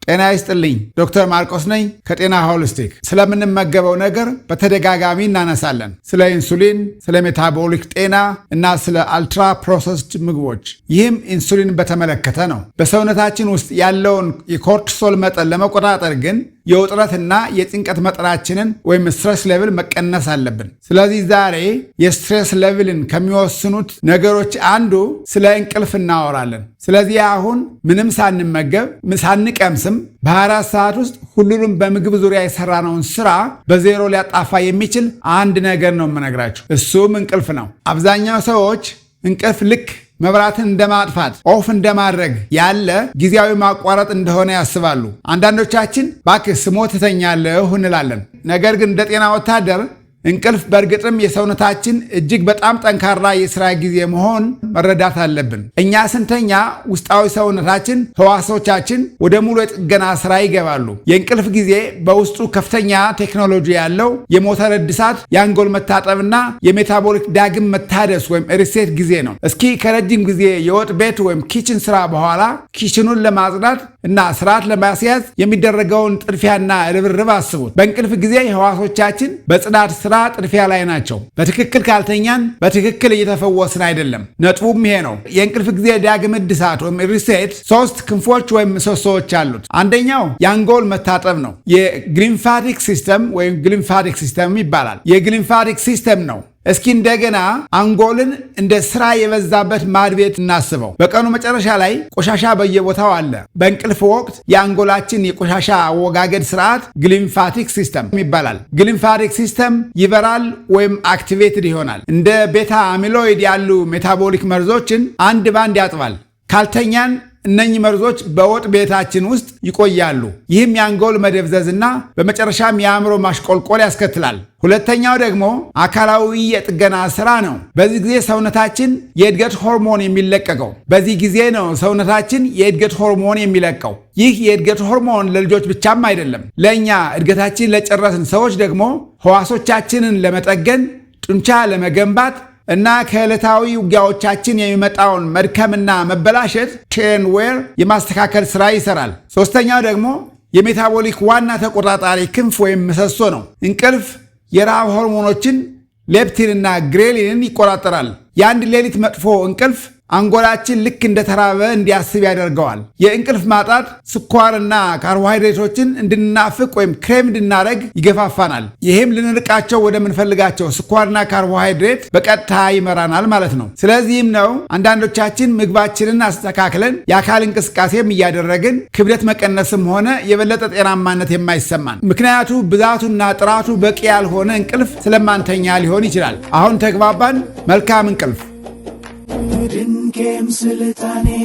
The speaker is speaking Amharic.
ጤና ይስጥልኝ። ዶክተር ማርቆስ ነኝ ከጤና ሆሊስቲክ። ስለምንመገበው ነገር በተደጋጋሚ እናነሳለን። ስለ ኢንሱሊን፣ ስለ ሜታቦሊክ ጤና እና ስለ አልትራ ፕሮሰስድ ምግቦች። ይህም ኢንሱሊን በተመለከተ ነው። በሰውነታችን ውስጥ ያለውን የኮርቲሶል መጠን ለመቆጣጠር ግን የውጥረትና የጭንቀት መጠናችንን ወይም ስትሬስ ሌቭል መቀነስ አለብን። ስለዚህ ዛሬ የስትሬስ ሌቭልን ከሚወስኑት ነገሮች አንዱ ስለ እንቅልፍ እናወራለን። ስለዚህ አሁን ምንም ሳንመገብ ሳንቀምስም በ24 ሰዓት ውስጥ ሁሉንም በምግብ ዙሪያ የሰራነውን ስራ በዜሮ ሊያጣፋ የሚችል አንድ ነገር ነው የምነግራችሁ። እሱም እንቅልፍ ነው። አብዛኛው ሰዎች እንቅልፍ ልክ መብራትን እንደማጥፋት ኦፍ እንደማድረግ ያለ ጊዜያዊ ማቋረጥ እንደሆነ ያስባሉ። አንዳንዶቻችን እባክህ ስሞት እተኛለሁ እንላለን። ነገር ግን እንደ ጤና ወታደር እንቅልፍ በእርግጥም የሰውነታችን እጅግ በጣም ጠንካራ የሥራ ጊዜ መሆን መረዳት አለብን። እኛ ስንተኛ ውስጣዊ ሰውነታችን፣ ህዋሶቻችን ወደ ሙሉ የጥገና ሥራ ይገባሉ። የእንቅልፍ ጊዜ በውስጡ ከፍተኛ ቴክኖሎጂ ያለው የሞተር እድሳት፣ የአንጎል መታጠብና የሜታቦሊክ ዳግም መታደስ ወይም ሪሴት ጊዜ ነው። እስኪ ከረጅም ጊዜ የወጥ ቤት ወይም ኪችን ሥራ በኋላ ኪችኑን ለማጽዳት እና ስርዓት ለማስያዝ የሚደረገውን ጥድፊያና ርብርብ አስቡት። በእንቅልፍ ጊዜ ህዋሶቻችን በጽዳት ስራ ጥድፊያ ላይ ናቸው። በትክክል ካልተኛን በትክክል እየተፈወስን አይደለም። ነጥቡም ይሄ ነው። የእንቅልፍ ጊዜ ዳግም እድሳት ወይም ሪሴት 3 ክንፎች ወይም ምሰሶዎች አሉት። አንደኛው የአንጎል መታጠብ ነው። የግሊምፋቲክ ሲስተም ወይም ግሊምፋቲክ ሲስተም ይባላል። የግሊምፋቲክ ሲስተም ነው። እስኪ እንደገና አንጎልን እንደ ስራ የበዛበት ማድቤት እናስበው። በቀኑ መጨረሻ ላይ ቆሻሻ በየቦታው አለ። በእንቅልፍ ወቅት የአንጎላችን የቆሻሻ አወጋገድ ስርዓት ግሊምፋቲክ ሲስተም ይባላል። ግሊምፋቲክ ሲስተም ይበራል ወይም አክቲቬትድ ይሆናል። እንደ ቤታ አሚሎይድ ያሉ ሜታቦሊክ መርዞችን አንድ ባንድ ያጥባል። ካልተኛን እነኚህ መርዞች በወጥ ቤታችን ውስጥ ይቆያሉ። ይህም የአንጎል መደብዘዝና በመጨረሻም የአእምሮ ማሽቆልቆል ያስከትላል። ሁለተኛው ደግሞ አካላዊ የጥገና ስራ ነው። በዚህ ጊዜ ሰውነታችን የእድገት ሆርሞን የሚለቀቀው በዚህ ጊዜ ነው። ሰውነታችን የእድገት ሆርሞን የሚለቀው ይህ የእድገት ሆርሞን ለልጆች ብቻም አይደለም። ለእኛ እድገታችን ለጨረስን ሰዎች ደግሞ ህዋሶቻችንን ለመጠገን፣ ጡንቻ ለመገንባት እና ከዕለታዊ ውጊያዎቻችን የሚመጣውን መድከምና መበላሸት ቴን ዌር የማስተካከል ሥራ ይሠራል። ሦስተኛው ደግሞ የሜታቦሊክ ዋና ተቆጣጣሪ ክንፍ ወይም ምሰሶ ነው። እንቅልፍ የረሃብ ሆርሞኖችን ሌፕቲንና ግሬሊንን ይቆጣጠራል። የአንድ ሌሊት መጥፎ እንቅልፍ አንጎላችን ልክ እንደተራበ እንዲያስብ ያደርገዋል። የእንቅልፍ ማጣት ስኳርና ካርቦሃይድሬቶችን እንድናፍቅ ወይም ክሬም እንድናደርግ ይገፋፋናል። ይህም ልንርቃቸው ወደምንፈልጋቸው ስኳርና ካርቦሃይድሬት በቀጥታ ይመራናል ማለት ነው። ስለዚህም ነው አንዳንዶቻችን ምግባችንን አስተካክለን የአካል እንቅስቃሴም እያደረግን ክብደት መቀነስም ሆነ የበለጠ ጤናማነት የማይሰማን። ምክንያቱ ብዛቱና ጥራቱ በቂ ያልሆነ እንቅልፍ ስለማንተኛ ሊሆን ይችላል። አሁን ተግባባን? መልካም እንቅልፍ። Didn't game Sultani